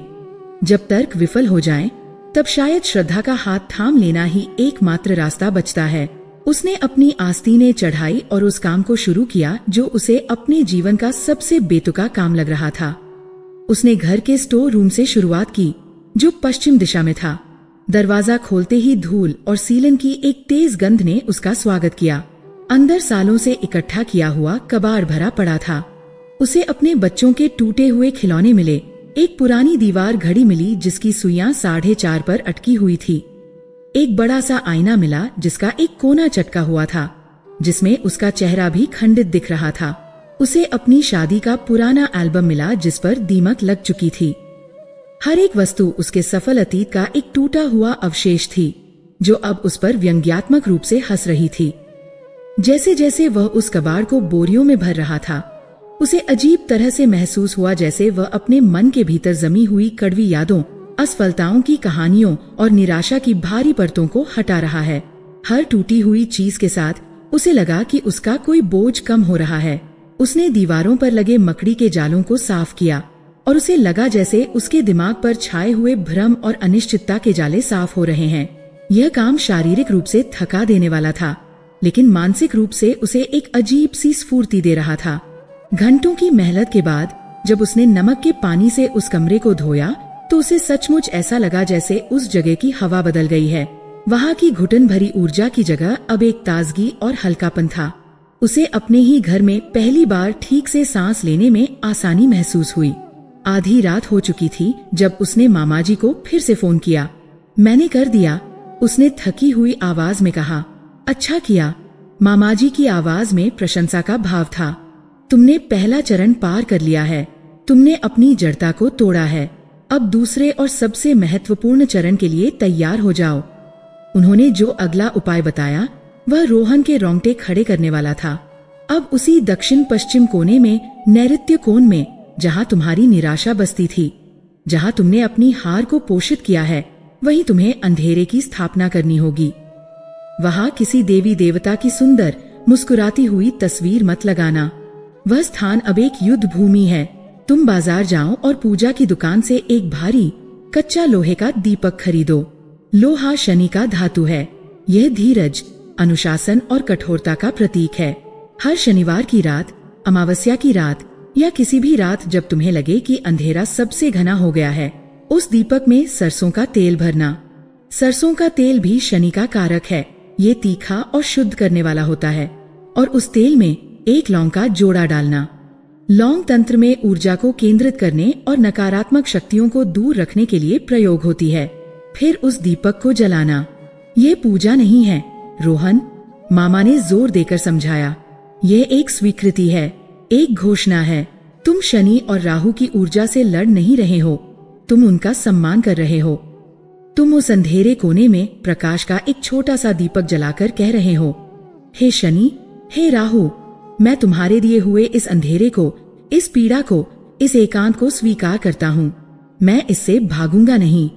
जब तर्क विफल हो जाए, तब शायद श्रद्धा का हाथ थाम लेना ही एकमात्र रास्ता बचता है। उसने अपनी आस्तीनें चढ़ाई और उस काम को शुरू किया जो उसे अपने जीवन का सबसे बेतुका काम लग रहा था। उसने घर के स्टोर रूम से शुरुआत की, जो पश्चिम दिशा में था। दरवाजा खोलते ही धूल और सीलन की एक तेज गंध ने उसका स्वागत किया। अंदर सालों से इकट्ठा किया हुआ कबाड़ भरा पड़ा था। उसे अपने बच्चों के टूटे हुए खिलौने मिले, एक पुरानी दीवार घड़ी मिली जिसकी सुइयां 4:30 पर अटकी हुई थी। एक बड़ा सा आईना मिला जिसका एक कोना चटका हुआ था, जिसमें उसका चेहरा भी खंडित दिख रहा था। उसे अपनी शादी का पुराना एल्बम मिला जिस पर दीमक लग चुकी थी। हर एक वस्तु उसके सफल अतीत का एक टूटा हुआ अवशेष थी, जो अब उस पर व्यंग्यात्मक रूप से हंस रही थी। जैसे जैसे वह उस कबाड़ को बोरियों में भर रहा था, उसे अजीब तरह से महसूस हुआ जैसे वह अपने मन के भीतर जमी हुई कड़वी यादों, असफलताओं की कहानियों और निराशा की भारी परतों को हटा रहा है। हर टूटी हुई चीज के साथ उसे लगा कि उसका कोई बोझ कम हो रहा है। उसने दीवारों पर लगे मकड़ी के जालों को साफ किया और उसे लगा जैसे उसके दिमाग पर छाए हुए भ्रम और अनिश्चितता के जाले साफ हो रहे हैं। यह काम शारीरिक रूप से थका देने वाला था, लेकिन मानसिक रूप से उसे एक अजीब सी स्फूर्ति दे रहा था। घंटों की मेहनत के बाद जब उसने नमक के पानी से उस कमरे को धोया तो उसे सचमुच ऐसा लगा जैसे उस जगह की हवा बदल गई है। वहाँ की घुटन भरी ऊर्जा की जगह अब एक ताजगी और हल्कापन था। उसे अपने ही घर में पहली बार ठीक से सांस लेने में आसानी महसूस हुई। आधी रात हो चुकी थी जब उसने मामाजी को फिर से फोन किया। मैंने कर दिया, उसने थकी हुई आवाज में कहा। अच्छा किया। मामाजी की आवाज में प्रशंसा का भाव था। तुमने पहला चरण पार कर लिया है, तुमने अपनी जड़ता को तोड़ा है। अब दूसरे और सबसे महत्वपूर्ण चरण के लिए तैयार हो जाओ। उन्होंने जो अगला उपाय बताया वह रोहन के रोंगटे खड़े करने वाला था। अब उसी दक्षिण पश्चिम कोने में, नैऋत्य कोण में, जहाँ तुम्हारी निराशा बसती थी, जहाँ तुमने अपनी हार को पोषित किया है, वहीं तुम्हें अंधेरे की स्थापना करनी होगी। वहाँ किसी देवी देवता की सुंदर मुस्कुराती हुई तस्वीर मत लगाना। वह स्थान अब एक युद्ध भूमि है। तुम बाजार जाओ और पूजा की दुकान से एक भारी कच्चा लोहे का दीपक खरीदो। लोहा शनि का धातु है। यह धीरज, अनुशासन और कठोरता का प्रतीक है। हर शनिवार की रात, अमावस्या की रात या किसी भी रात जब तुम्हें लगे कि अंधेरा सबसे घना हो गया है, उस दीपक में सरसों का तेल भरना। सरसों का तेल भी शनि का कारक है। ये तीखा और शुद्ध करने वाला होता है। और उस तेल में एक लौंग का जोड़ा डालना। लौंग तंत्र में ऊर्जा को केंद्रित करने और नकारात्मक शक्तियों को दूर रखने के लिए प्रयोग होती है। फिर उस दीपक को जलाना। ये पूजा नहीं है रोहन, मामा ने जोर देकर समझाया। यह एक स्वीकृति है, एक घोषणा है। तुम शनि और राहु की ऊर्जा से लड़ नहीं रहे हो, तुम उनका सम्मान कर रहे हो। तुम उस अंधेरे कोने में प्रकाश का एक छोटा सा दीपक जलाकर कह रहे हो, हे शनि, हे राहु, मैं तुम्हारे दिए हुए इस अंधेरे को, इस पीड़ा को, इस एकांत को स्वीकार करता हूँ। मैं इससे भागूंगा नहीं।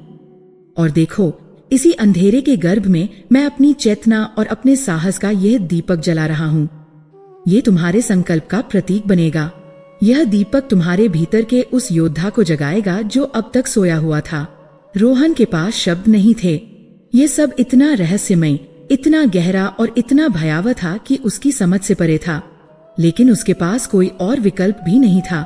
और देखो, इसी अंधेरे के गर्भ में मैं अपनी चेतना और अपने साहस का यह दीपक जला रहा हूँ। ये तुम्हारे संकल्प का प्रतीक बनेगा। यह दीपक तुम्हारे भीतर के उस योद्धा को जगाएगा जो अब तक सोया हुआ था। रोहन के पास शब्द नहीं थे। ये सब इतना रहस्यमय, इतना गहरा और इतना भयावह था कि उसकी समझ से परे था। लेकिन उसके पास कोई और विकल्प भी नहीं था।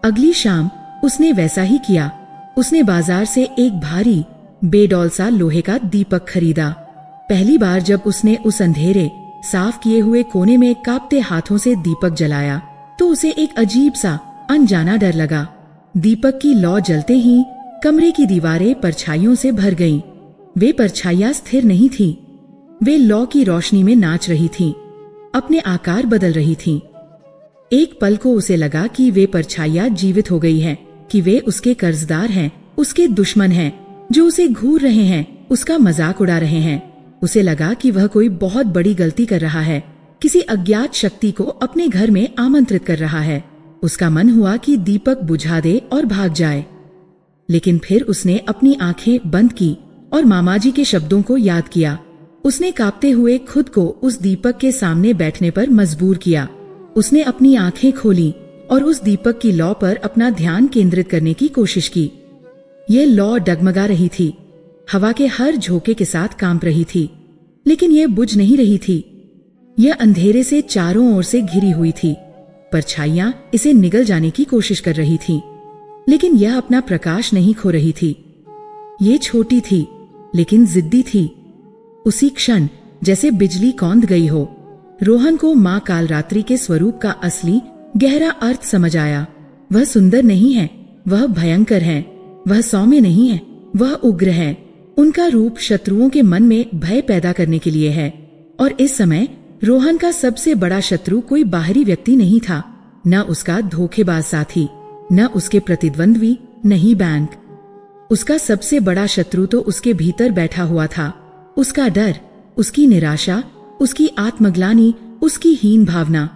अगली शाम उसने वैसा ही किया। उसने बाजार से एक भारी बेडौल सा लोहे का दीपक खरीदा। पहली बार जब उसने उस अंधेरे साफ किए हुए कोने में कांपते हाथों से दीपक जलाया तो उसे एक अजीब सा अनजाना डर लगा। दीपक की लौ जलते ही कमरे की दीवारें परछाइयों से भर गईं। वे परछाइयां स्थिर नहीं थीं। वे लौ की रोशनी में नाच रही थीं, अपने आकार बदल रही थीं। एक पल को उसे लगा कि वे परछाइयां जीवित हो गई हैं, कि वे उसके कर्जदार हैं, उसके दुश्मन हैं, जो उसे घूर रहे हैं, उसका मजाक उड़ा रहे हैं। उसे लगा कि वह कोई बहुत बड़ी गलती कर रहा है, किसी अज्ञात शक्ति को अपने घर में आमंत्रित कर रहा है। उसका मन हुआ कि दीपक बुझा दे और भाग जाए, लेकिन फिर उसने अपनी आंखें बंद की और मामाजी के शब्दों को याद किया। उसने कांपते हुए खुद को उस दीपक के सामने बैठने पर मजबूर किया। उसने अपनी आंखें खोली और उस दीपक की लौ पर अपना ध्यान केंद्रित करने की कोशिश की। यह लौ डगमगा रही थी, हवा के हर झोंके के साथ कांप रही थी, लेकिन यह बुझ नहीं रही थी। यह अंधेरे से चारों ओर से घिरी हुई थी। परछाइयां इसे निगल जाने की कोशिश कर रही थीं, लेकिन यह अपना प्रकाश नहीं खो रही थी। ये छोटी थी, लेकिन जिद्दी थी। उसी क्षण जैसे बिजली कौंध गई हो, रोहन को मां कालरात्रि के स्वरूप का असली गहरा अर्थ समझ आया। वह सुंदर नहीं है, वह भयंकर है। वह सौम्य नहीं है, वह उग्र है। उनका रूप शत्रुओं के मन में भय पैदा करने के लिए है। और इस समय रोहन का सबसे बड़ा शत्रु कोई बाहरी व्यक्ति नहीं था, न उसका धोखेबाज साथी, न उसके प्रतिद्वंद्वी, नहीं बैंक। उसका सबसे बड़ा शत्रु तो उसके भीतर बैठा हुआ था। उसका डर, उसकी निराशा, उसकी आत्मग्लानि, उसकी हीन भावना।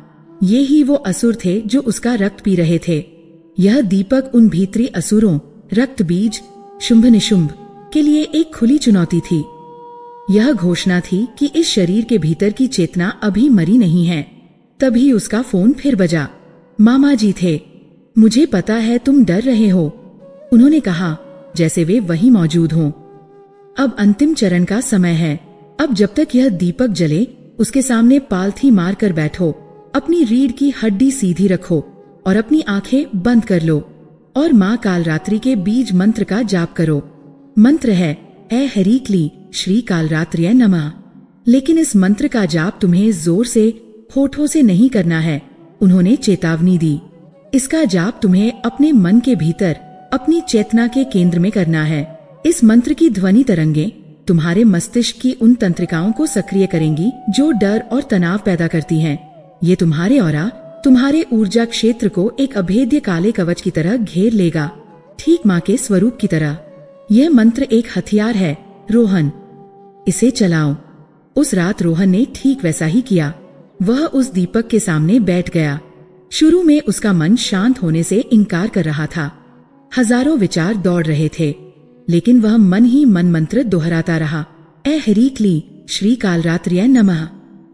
ये ही वो असुर थे जो उसका रक्त पी रहे थे। यह दीपक उन भीतरी असुरों, रक्त बीज, शुंभ निशुंभ के लिए एक खुली चुनौती थी। यह घोषणा थी कि इस शरीर के भीतर की चेतना अभी मरी नहीं है। तभी उसका फोन फिर बजा। मामा जी थे। मुझे पता है तुम डर रहे हो, उन्होंने कहा, जैसे वे वहीं मौजूद हों। अब अंतिम चरण का समय है। अब जब तक यह दीपक जले, उसके सामने पालथी मार कर बैठो, अपनी रीढ़ की हड्डी सीधी रखो और अपनी आंखें बंद कर लो और मां कालरात्रि के बीज मंत्र का जाप करो। मंत्र है, ऐ हरीक्ली श्री कालरात्र्यै नमः। लेकिन इस मंत्र का जाप तुम्हें जोर से, होठों से नहीं करना है, उन्होंने चेतावनी दी। इसका जाप तुम्हें अपने मन के भीतर, अपनी चेतना के केंद्र में करना है। इस मंत्र की ध्वनि तरंगे तुम्हारे मस्तिष्क की उन तंत्रिकाओं को सक्रिय करेंगी जो डर और तनाव पैदा करती हैं। ये तुम्हारे ऑरा, तुम्हारे ऊर्जा क्षेत्र को एक अभेद्य काले कवच की तरह घेर लेगा, ठीक मां के स्वरूप की तरह। यह मंत्र एक हथियार है, रोहन, इसे चलाओ। उस रात रोहन ने ठीक वैसा ही किया। वह उस दीपक के सामने बैठ गया। शुरू में उसका मन शांत होने से इनकार कर रहा था। हजारों विचार दौड़ रहे थे, लेकिन वह मन ही मन मंत्र दोहराता रहा, ऐ हरीक्ली श्री कालरात्र्यै नमः।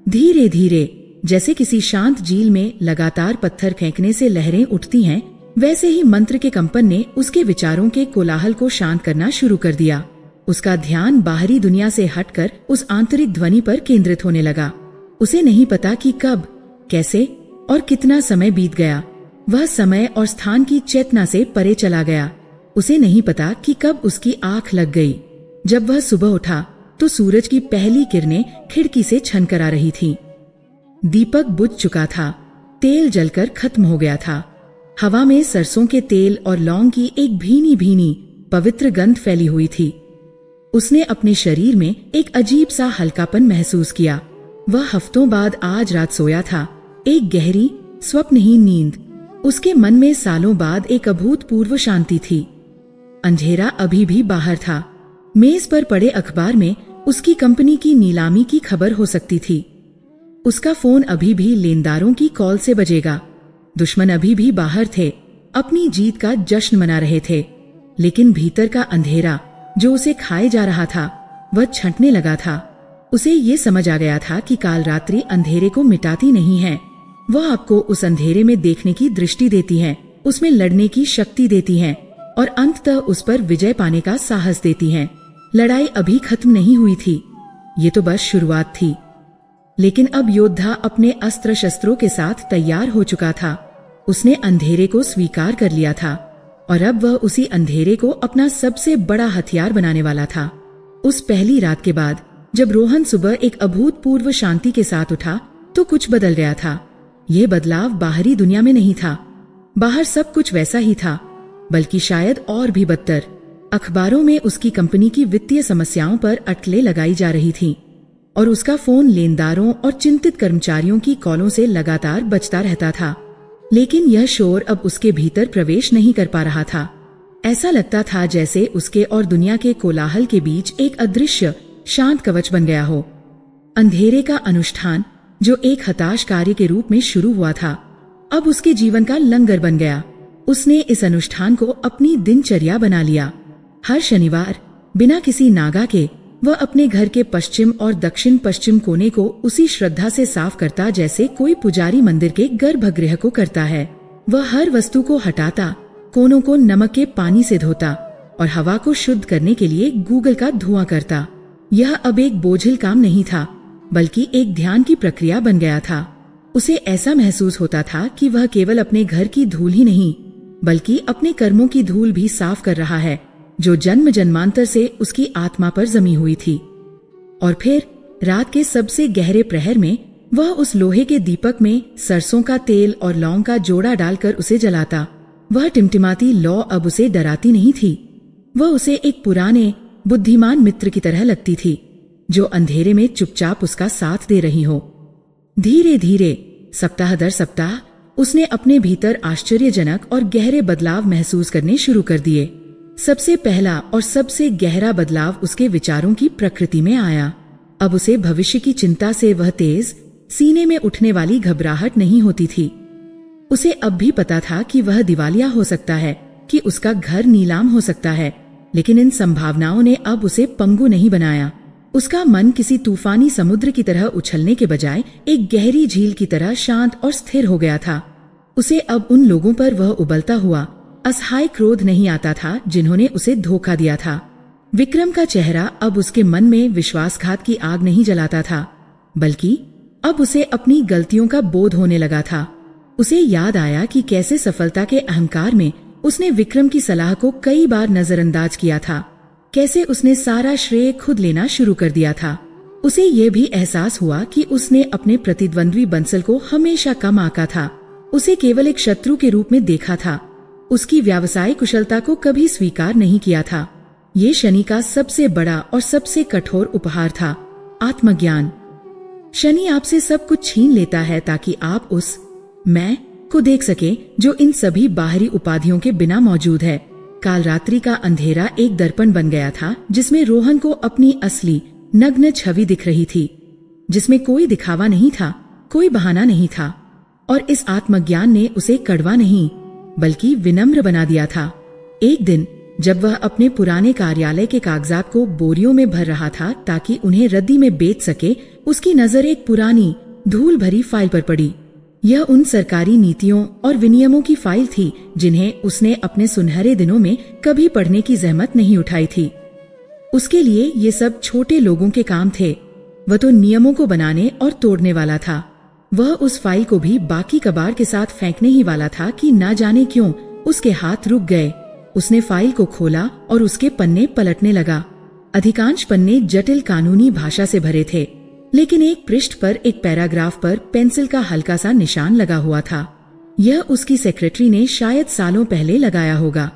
धीरे धीरे, जैसे किसी शांत झील में लगातार पत्थर फेंकने से लहरें उठती हैं, वैसे ही मंत्र के कंपन ने उसके विचारों के कोलाहल को शांत करना शुरू कर दिया। उसका ध्यान बाहरी दुनिया से हटकर उस आंतरिक ध्वनि पर केंद्रित होने लगा। उसे नहीं पता कि कब, कैसे और कितना समय बीत गया। वह समय और स्थान की चेतना से परे चला गया। उसे नहीं पता कि कब उसकी आंख लग गई। जब वह सुबह उठा तो सूरज की पहली किरणें खिड़की से छनकर आ रही थीं। दीपक बुझ चुका था, तेल जलकर खत्म हो गया था। हवा में सरसों के तेल और लौंग की एक भीनी भीनी पवित्र गंध फैली हुई थी। उसने अपने शरीर में एक अजीब सा हल्कापन महसूस किया। वह हफ्तों बाद आज रात सोया था, एक गहरी स्वप्नहीन नींद। उसके मन में सालों बाद एक अभूतपूर्व शांति थी। अंधेरा अभी भी बाहर था। मेज पर पड़े अखबार में उसकी कंपनी की नीलामी की खबर हो सकती थी। उसका फोन अभी भी लेनदारों की कॉल से बजेगा। दुश्मन अभी भी बाहर थे, अपनी जीत का जश्न मना रहे थे। लेकिन भीतर का अंधेरा जो उसे खाए जा रहा था, वह छंटने लगा था। उसे ये समझ आ गया था कि कालरात्रि अंधेरे को मिटाती नहीं है, वह आपको उस अंधेरे में देखने की दृष्टि देती है, उसमें लड़ने की शक्ति देती है और अंततः उस पर विजय पाने का साहस देती है। लड़ाई अभी खत्म नहीं हुई थी, ये तो बस शुरुआत थी। लेकिन अब योद्धा अपने अस्त्र शस्त्रों के साथ तैयार हो चुका था। उसने अंधेरे को स्वीकार कर लिया था और अब वह उसी अंधेरे को अपना सबसे बड़ा हथियार बनाने वाला था। उस पहली रात के बाद जब रोहन सुबह एक अभूतपूर्व शांति के साथ उठा तो कुछ बदल गया था। यह बदलाव बाहरी दुनिया में नहीं था, बाहर सब कुछ वैसा ही था, बल्कि शायद और भी बदतर। अखबारों में उसकी कंपनी की वित्तीय समस्याओं पर अटकलें लगाई जा रही थीं और उसका फोन लेनदारों और चिंतित कर्मचारियों की कॉलों से लगातार बजता रहता था। लेकिन यह शोर अब उसके भीतर प्रवेश नहीं कर पा रहा था। ऐसा लगता था जैसे उसके और दुनिया के कोलाहल के बीच एक अदृश्य शांत कवच बन गया हो। अंधेरे का अनुष्ठान जो एक हताश कार्य के रूप में शुरू हुआ था, अब उसके जीवन का लंगर बन गया। उसने इस अनुष्ठान को अपनी दिनचर्या बना लिया। हर शनिवार बिना किसी नागा के वह अपने घर के पश्चिम और दक्षिण पश्चिम कोने को उसी श्रद्धा से साफ करता जैसे कोई पुजारी मंदिर के गर्भगृह को करता है। वह हर वस्तु को हटाता, कोनों को नमक के पानी से धोता और हवा को शुद्ध करने के लिए गूगल का धुआं करता। यह अब एक बोझिल काम नहीं था, बल्कि एक ध्यान की प्रक्रिया बन गया था। उसे ऐसा महसूस होता था कि वह केवल अपने घर की धूल ही नहीं, बल्कि अपने कर्मों की धूल भी साफ कर रहा है, जो जन्म जन्मांतर से उसकी आत्मा पर जमी हुई थी। और फिर रात के सबसे गहरे प्रहर में वह उस लोहे के दीपक में सरसों का तेल और लौंग का जोड़ा डालकर उसे जलाता। वह टिमटिमाती लौ अब उसे डराती नहीं थी। वह उसे एक पुराने बुद्धिमान मित्र की तरह लगती थी, जो अंधेरे में चुपचाप उसका साथ दे रही हो। धीरे धीरे, सप्ताह दर सप्ताह, उसने अपने भीतर आश्चर्यजनक और गहरे बदलाव महसूस करने शुरू कर दिए। सबसे पहला और सबसे गहरा बदलाव उसके विचारों की प्रकृति में आया। अब उसे भविष्य की चिंता से वह तेज, सीने में उठने वाली घबराहट नहीं होती थी। उसे अब भी पता था कि वह दिवालिया हो सकता है, कि उसका घर नीलाम हो सकता है, लेकिन इन संभावनाओं ने अब उसे पंगु नहीं बनाया। उसका मन किसी तूफानी समुद्र की तरह उछलने के बजाय एक गहरी झील की तरह शांत और स्थिर हो गया था। उसे अब उन लोगों पर वह उबलता हुआ असहाय क्रोध नहीं आता था जिन्होंने उसे धोखा दिया था। विक्रम का चेहरा अब उसके मन में विश्वासघात की आग नहीं जलाता था, बल्कि अब उसे अपनी गलतियों का बोध होने लगा था। उसे याद आया कि कैसे सफलता के अहंकार में उसने विक्रम की सलाह को कई बार नजरअंदाज किया था, कैसे उसने सारा श्रेय खुद लेना शुरू कर दिया था। उसे यह भी एहसास हुआ कि उसने अपने प्रतिद्वंद्वी बंसल को हमेशा कम आंका था, उसे केवल एक शत्रु के रूप में देखा था, उसकी व्यावसायिक कुशलता को कभी स्वीकार नहीं किया था। ये शनि का सबसे बड़ा और सबसे कठोर उपहार था, आत्मज्ञान। शनि आपसे सब कुछ छीन लेता है ताकि आप उस मैं को देख सके जो इन सभी बाहरी उपाधियों के बिना मौजूद है। काल रात्रि का अंधेरा एक दर्पण बन गया था, जिसमें रोहन को अपनी असली नग्न छवि दिख रही थी, जिसमें कोई दिखावा नहीं था, कोई बहाना नहीं था, और इस आत्मज्ञान ने उसे कड़वा नहीं बल्कि विनम्र बना दिया था। एक दिन जब वह अपने पुराने कार्यालय के कागजात को बोरियों में भर रहा था ताकि उन्हें रद्दी में बेच सके, उसकी नजर एक पुरानी धूल भरी फाइल पर पड़ी। यह उन सरकारी नीतियों और विनियमों की फाइल थी जिन्हें उसने अपने सुनहरे दिनों में कभी पढ़ने की जहमत नहीं उठाई थी। उसके लिए ये सब छोटे लोगों के काम थे, वह तो नियमों को बनाने और तोड़ने वाला था। वह उस फाइल को भी बाकी कबाड़ के साथ फेंकने ही वाला था कि ना जाने क्यों उसके हाथ रुक गए। उसने फाइल को खोला और उसके पन्ने पलटने लगा। अधिकांश पन्ने जटिल कानूनी भाषा से भरे थे, लेकिन एक पृष्ठ पर एक पैराग्राफ पर पेंसिल का हल्का सा निशान लगा हुआ था। यह उसकी सेक्रेटरी ने शायद सालों पहले लगाया होगा।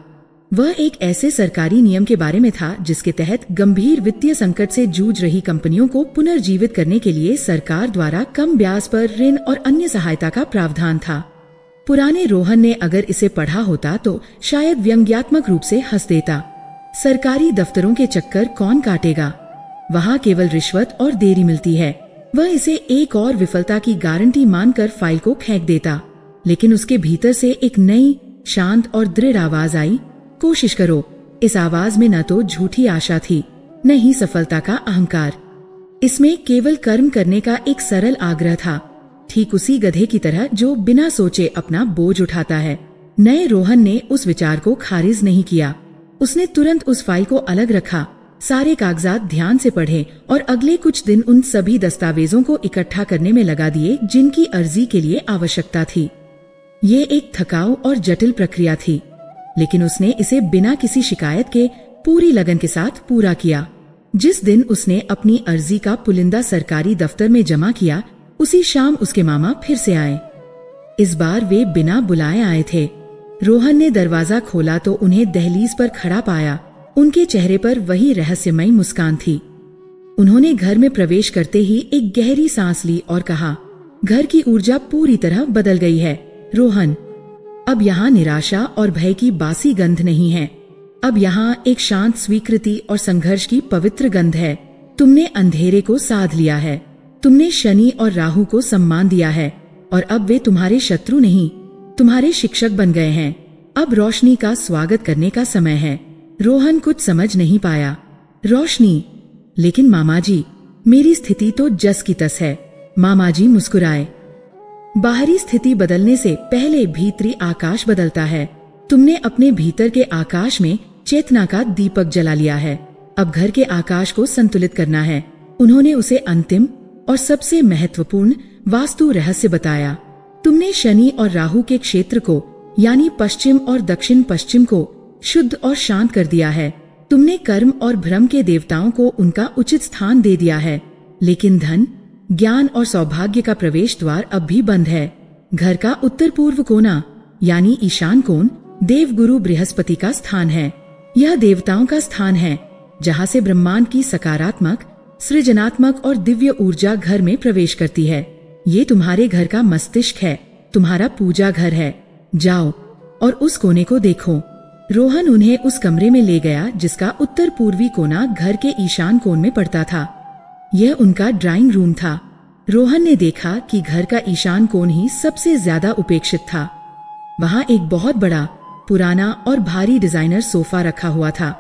वह एक ऐसे सरकारी नियम के बारे में था जिसके तहत गंभीर वित्तीय संकट से जूझ रही कंपनियों को पुनर्जीवित करने के लिए सरकार द्वारा कम ब्याज पर ऋण और अन्य सहायता का प्रावधान था। पुराने रोहन ने अगर इसे पढ़ा होता तो शायद व्यंग्यात्मक रूप से हंस देता। सरकारी दफ्तरों के चक्कर कौन काटेगा, वहाँ केवल रिश्वत और देरी मिलती है। वह इसे एक और विफलता की गारंटी मानकर फाइल को फेंक देता, लेकिन उसके भीतर से एक नई, शांत और दृढ़ आवाज आई, कोशिश करो। इस आवाज में न तो झूठी आशा थी, न ही सफलता का अहंकार। इसमें केवल कर्म करने का एक सरल आग्रह था, ठीक उसी गधे की तरह जो बिना सोचे अपना बोझ उठाता है। नए रोहन ने उस विचार को खारिज नहीं किया। उसने तुरंत उस फाइल को अलग रखा, सारे कागजात ध्यान से पढ़े और अगले कुछ दिन उन सभी दस्तावेजों को इकट्ठा करने में लगा दिए जिनकी अर्जी के लिए आवश्यकता थी। ये एक थकाऊ और जटिल प्रक्रिया थी, लेकिन उसने इसे बिना किसी शिकायत के पूरी लगन के साथ पूरा किया। जिस दिन उसने अपनी अर्जी का पुलिंदा सरकारी दफ्तर में जमा किया, उसी शाम उसके मामा फिर से आए। इस बार वे बिना बुलाए आए थे। रोहन ने दरवाजा खोला तो उन्हें दहलीज पर खड़ा पाया। उनके चेहरे पर वही रहस्यमयी मुस्कान थी। उन्होंने घर में प्रवेश करते ही एक गहरी सांस ली और कहा, घर की ऊर्जा पूरी तरह बदल गई है रोहन। अब यहाँ निराशा और भय की बासी गंध नहीं है। अब यहाँ एक शांत स्वीकृति और संघर्ष की पवित्र गंध है। तुमने अंधेरे को साध लिया है, तुमने शनि और राहु को सम्मान दिया है, और अब वे तुम्हारे शत्रु नहीं, तुम्हारे शिक्षक बन गए हैं। अब रोशनी का स्वागत करने का समय है। रोहन कुछ समझ नहीं पाया। रोशनी? लेकिन मामा जी, मेरी स्थिति तो जस की तस है। मामा जी मुस्कुराए। बाहरी स्थिति बदलने से पहले भीतरी आकाश बदलता है। तुमने अपने भीतर के आकाश में चेतना का दीपक जला लिया है। अब घर के आकाश को संतुलित करना है। उन्होंने उसे अंतिम और सबसे महत्वपूर्ण वास्तु रहस्य बताया। तुमने शनि और राहु के क्षेत्र को यानी पश्चिम और दक्षिण पश्चिम को शुद्ध और शांत कर दिया है। तुमने कर्म और भ्रम के देवताओं को उनका उचित स्थान दे दिया है, लेकिन धन, ज्ञान और सौभाग्य का प्रवेश द्वार अब भी बंद है। घर का उत्तर पूर्व कोना यानी ईशान कोण देवगुरु बृहस्पति का स्थान है। यह देवताओं का स्थान है जहाँ से ब्रह्मांड की सकारात्मक, सृजनात्मक और दिव्य ऊर्जा घर में प्रवेश करती है। ये तुम्हारे घर का मस्तिष्क है, तुम्हारा पूजा घर है। जाओ और उस कोने को देखो। रोहन उन्हें उस कमरे में ले गया जिसका उत्तर पूर्वी कोना घर के ईशान कोण में पड़ता था। यह उनका ड्राइंग रूम था। रोहन ने देखा कि घर का ईशान कोण ही सबसे ज्यादा उपेक्षित था। वहाँ एक बहुत बड़ा, पुराना और भारी डिजाइनर सोफा रखा हुआ था,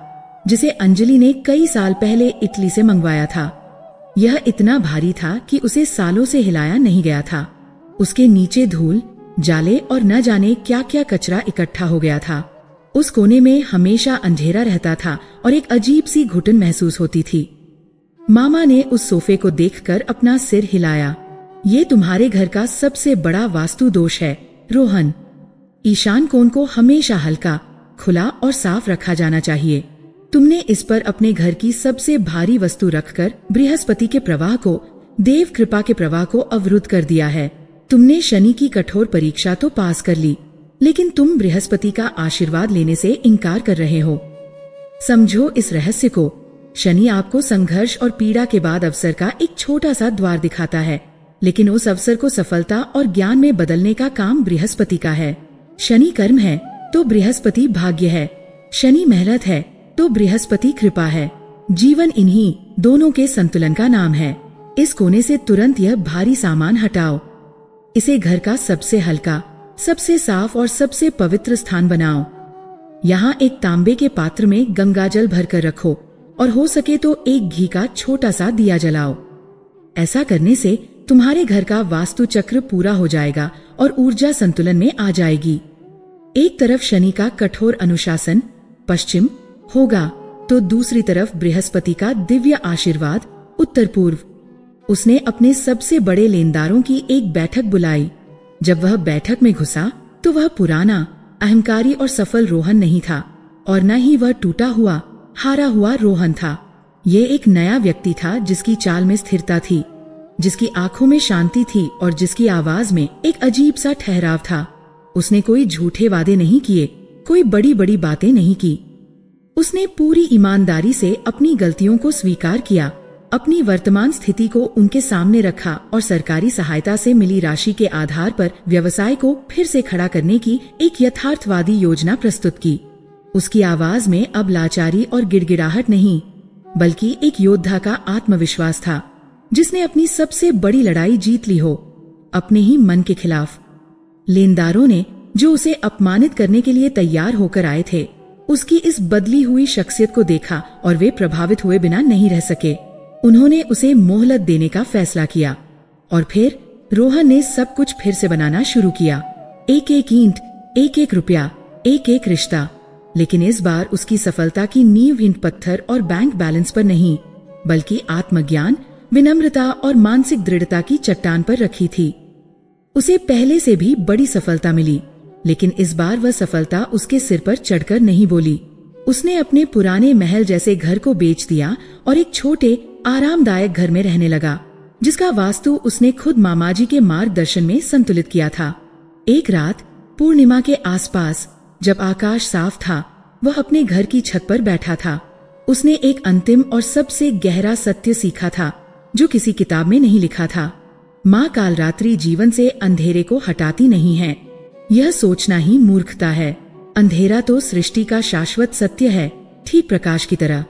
जिसे अंजलि ने कई साल पहले इटली से मंगवाया था। यह इतना भारी था कि उसे सालों से हिलाया नहीं गया था। उसके नीचे धूल, जाले और न जाने क्या क्या कचरा इकट्ठा हो गया था। उस कोने में हमेशा अंधेरा रहता था और एक अजीब सी घुटन महसूस होती थी। मामा ने उस सोफे को देखकर अपना सिर हिलाया। ये तुम्हारे घर का सबसे बड़ा वास्तु दोष है, रोहन। ईशान कोण को हमेशा हल्का, खुला और साफ रखा जाना चाहिए। तुमने इस पर अपने घर की सबसे भारी वस्तु रखकर बृहस्पति के प्रवाह को, देव कृपा के प्रवाह को अवरुद्ध कर दिया है। तुमने शनि की कठोर परीक्षा तो पास कर ली, लेकिन तुम बृहस्पति का आशीर्वाद लेने से इनकार कर रहे हो। समझो इस रहस्य को। शनि आपको संघर्ष और पीड़ा के बाद अवसर का एक छोटा सा द्वार दिखाता है, लेकिन उस अवसर को सफलता और ज्ञान में बदलने का काम बृहस्पति का है। शनि कर्म है तो बृहस्पति भाग्य है, शनि मेहनत है तो बृहस्पति कृपा है। जीवन इन्हीं दोनों के संतुलन का नाम है। इस कोने से तुरंत यह भारी सामान हटाओ। इसे घर का सबसे हल्का, सबसे साफ और सबसे पवित्र स्थान बनाओ। यहाँ एक तांबे के पात्र में गंगाजल भरकर रखो और हो सके तो एक घी का छोटा सा दिया जलाओ। ऐसा करने से तुम्हारे घर का वास्तु चक्र पूरा हो जाएगा और ऊर्जा संतुलन में आ जाएगी। एक तरफ शनि का कठोर अनुशासन पश्चिम होगा तो दूसरी तरफ बृहस्पति का दिव्य आशीर्वाद उत्तर पूर्व। उसने अपने सबसे बड़े लेनदारों की एक बैठक बुलाई। जब वह बैठक में घुसा तो वह पुराना, अहंकारी और सफल रोहन नहीं था, और न ही वह टूटा हुआ, हारा हुआ रोहन था। ये एक नया व्यक्ति था जिसकी चाल में स्थिरता थी, जिसकी आंखों में शांति थी और जिसकी आवाज में एक अजीब सा ठहराव था। उसने कोई झूठे वादे नहीं किए, कोई बड़ी बड़ी बातें नहीं की। उसने पूरी ईमानदारी से अपनी गलतियों को स्वीकार किया, अपनी वर्तमान स्थिति को उनके सामने रखा और सरकारी सहायता से मिली राशि के आधार पर व्यवसाय को फिर से खड़ा करने की एक यथार्थवादी योजना प्रस्तुत की। उसकी आवाज में अब लाचारी और गिड़गिड़ाहट नहीं, बल्कि एक योद्धा का आत्मविश्वास था, जिसने अपनी सबसे बड़ी लड़ाई जीत ली हो, अपने ही मन के खिलाफ। लेनदारों ने, जो उसे अपमानित करने के लिए तैयार होकर आए थे, उसकी इस बदली हुई शख्सियत को देखा और वे प्रभावित हुए बिना नहीं रह सके। उन्होंने उसे मोहलत देने का फैसला किया और फिर रोहन ने सब कुछ फिर से बनाना शुरू किया। एक एक ईंट, एक एक रुपया, एक एक रिश्ता। लेकिन इस बार उसकी सफलता की नींव ईंट पत्थर और बैंक बैलेंस पर नहीं, बल्कि आत्मज्ञान, विनम्रता और मानसिक दृढ़ता की चट्टान पर रखी थी। उसे पहले से भी बड़ी सफलता मिली, लेकिन इस बार वह सफलता उसके सिर पर चढ़कर नहीं बोली। उसने अपने पुराने महल जैसे घर को बेच दिया और एक छोटे आरामदायक घर में रहने लगा, जिसका वास्तु उसने खुद मामाजी के मार्गदर्शन में संतुलित किया था। एक रात पूर्णिमा के आसपास, जब आकाश साफ था, वह अपने घर की छत पर बैठा था। उसने एक अंतिम और सबसे गहरा सत्य सीखा था, जो किसी किताब में नहीं लिखा था। माँ कालरात्रि जीवन से अंधेरे को हटाती नहीं है। यह सोचना ही मूर्खता है। अंधेरा तो सृष्टि का शाश्वत सत्य है, ठीक प्रकाश की तरह।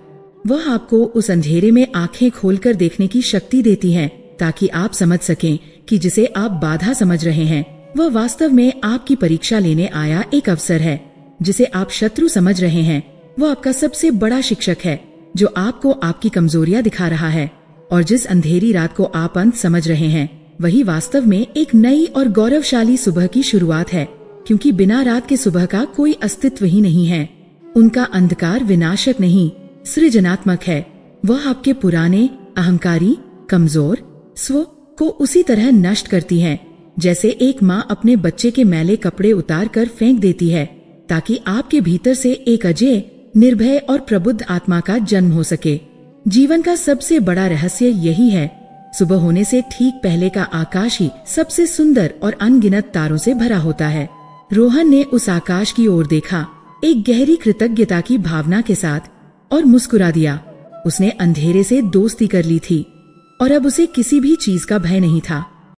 वह आपको उस अंधेरे में आंखें खोलकर देखने की शक्ति देती है, ताकि आप समझ सकें कि जिसे आप बाधा समझ रहे हैं, वह वास्तव में आपकी परीक्षा लेने आया एक अवसर है। जिसे आप शत्रु समझ रहे हैं, वह आपका सबसे बड़ा शिक्षक है, जो आपको आपकी कमजोरियां दिखा रहा है। और जिस अंधेरी रात को आप अंत समझ रहे हैं, वही वास्तव में एक नई और गौरवशाली सुबह की शुरुआत है, क्योंकि बिना रात के सुबह का कोई अस्तित्व ही नहीं है। उनका अंधकार विनाशक नहीं, सृजनात्मक है। वह आपके पुराने, अहंकारी, कमजोर, स्व को उसी तरह नष्ट करती हैं, जैसे एक माँ अपने बच्चे के मैले कपड़े उतार कर फेंक देती है, ताकि आपके भीतर से एक अजेय, निर्भय और प्रबुद्ध आत्मा का जन्म हो सके। जीवन का सबसे बड़ा रहस्य यही है। सुबह होने से ठीक पहले का आकाश ही सबसे सुंदर और अनगिनत तारों से भरा होता है। रोहन ने उस आकाश की ओर देखा, एक गहरी कृतज्ञता की भावना के साथ, और मुस्कुरा दिया। उसने अंधेरे से दोस्ती कर ली थी और अब उसे किसी भी चीज का भय नहीं था।